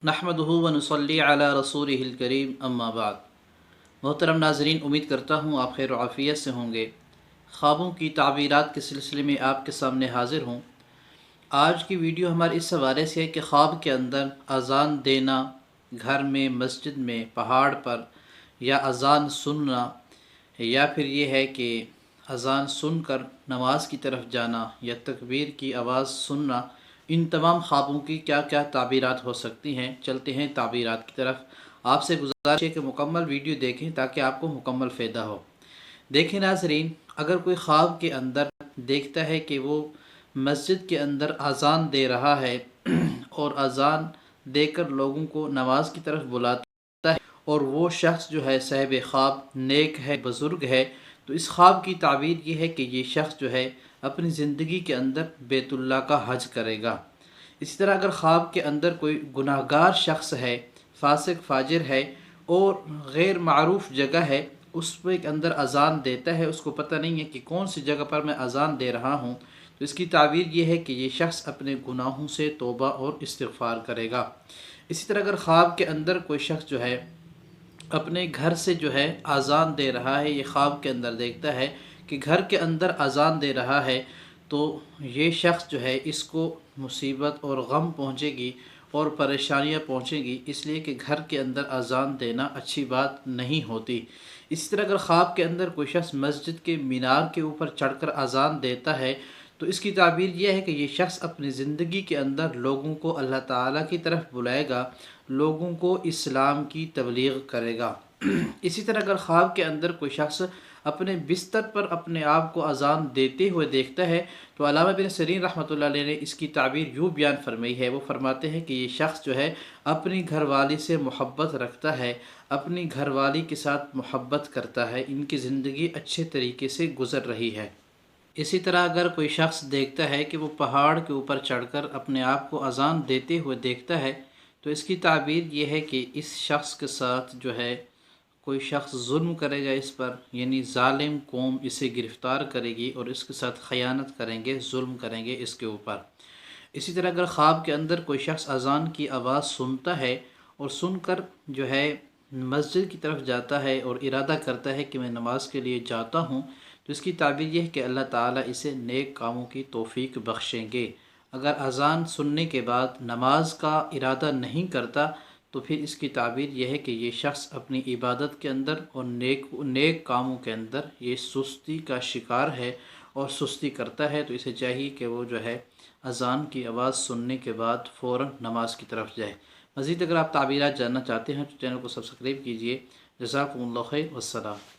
नहमदुहु व नुसल्ली अला रसूलिहिल करीम अम्मा बाद। मोहतरम नाज़रीन, उम्मीद करता हूँ आप खैर आफ़ियत से होंगे। ख्वाबों की ताबीरात के सिलसिले में आपके सामने हाज़िर हूँ। आज की वीडियो हमारे इस हवाले से है कि ख्वाब के अंदर अज़ान देना, घर में, मस्जिद में, पहाड़ पर, या अज़ान सुनना, या फिर ये है कि अज़ान सुनकर नमाज की तरफ जाना या तकबीर की आवाज़ सुनना, इन तमाम ख्वाबों की क्या क्या ताबीरात हो सकती हैं। चलते हैं ताबीरात की तरफ। आपसे गुजारिश है कि मुकम्मल वीडियो देखें ताकि आपको मुकम्मल फ़ायदा हो। देखें नाज़रीन, अगर कोई ख्वाब के अंदर देखता है कि वो मस्जिद के अंदर अज़ान दे रहा है और अज़ान देकर लोगों को नमाज की तरफ बुलाता है, और वो शख्स जो है साहिब ख्वाब नेक है, बुज़ुर्ग है, तो इस ख्वाब की ताबीर ये है कि ये शख्स जो है अपनी ज़िंदगी के अंदर बैतुल्लाह का हज करेगा। इसी तरह अगर ख्वाब के अंदर कोई गुनाहगार शख्स है, फासिक फाजिर है और गैर मारूफ जगह है, उस के अंदर अज़ान देता है, उसको पता नहीं है कि कौन सी जगह पर मैं अज़ान दे रहा हूँ, तो इसकी ताबीर ये है कि ये शख्स अपने गुनाहों से तौबा और इस्तिग़फ़ार करेगा। इसी तरह अगर ख्वाब के अंदर कोई शख्स जो है अपने घर से जो है अज़ान दे रहा है, ये ख्वाब के अंदर देखता है कि घर के अंदर अज़ान दे रहा है, तो ये शख्स जो है इसको मुसीबत और गम पहुँचेगी और परेशानियाँ पहुँचेंगी, इसलिए कि घर के अंदर अज़ान देना अच्छी बात नहीं होती। इसी तरह अगर ख्वाब के अंदर कोई शख्स मस्जिद के मीनार के ऊपर चढ़कर अज़ान देता है, तो इसकी ताबीर यह है कि ये शख्स अपनी ज़िंदगी के अंदर लोगों को अल्लाह ताला की तरफ बुलाएगा, लोगों को इस्लाम की तबलीग करेगा। इसी तरह अगर ख्वाब के अंदर कोई शख्स अपने बिस्तर पर अपने आप को अज़ान देते हुए देखता है, तो अल्लामा बिन सरीन रहमतुल्लाह अलैह ने इसकी ताबीर यूँ बयान फरमाई है। वो फरमाते हैं कि ये शख्स जो है अपनी घरवाली से मोहब्बत रखता है, अपनी घरवाली के साथ मोहब्बत करता है, इनकी ज़िंदगी अच्छे तरीके से गुज़र रही है। इसी तरह अगर कोई शख्स देखता है कि वो पहाड़ के ऊपर चढ़कर अपने आप को अज़ान देते हुए देखता है, तो इसकी ताबीर ये है कि इस शख्स के साथ जो है कोई शख्स जुल्म करेगा इस पर, यानी ज़ालिम कौम इसे गिरफ़्तार करेगी और इसके साथ ख़यानत करेंगे, जुल्म करेंगे इसके ऊपर। इसी तरह अगर ख्वाब के अंदर कोई शख्स अज़ान की आवाज़ सुनता है और सुनकर जो है मस्जिद की तरफ जाता है और इरादा करता है कि मैं नमाज के लिए जाता हूँ, तो इसकी ताबीर यह है कि अल्लाह ताला इसे नेक कामों की तौफ़ीक बख्शेंगे। अगर अज़ान सुनने के बाद नमाज का इरादा नहीं करता, तो फिर इसकी ताबीर यह है कि ये शख्स अपनी इबादत के अंदर और नेक कामों के अंदर ये सुस्ती का शिकार है और सुस्ती करता है। तो इसे चाहिए कि वो जो है अज़ान की आवाज़ सुनने के बाद फ़ौरन नमाज की तरफ जाए। मज़ीद अगर आप ताबीरात जानना चाहते हैं तो चैनल को सब्सक्राइब कीजिए। जज़ाकुमुल्लाह खैर, वस्सलाम।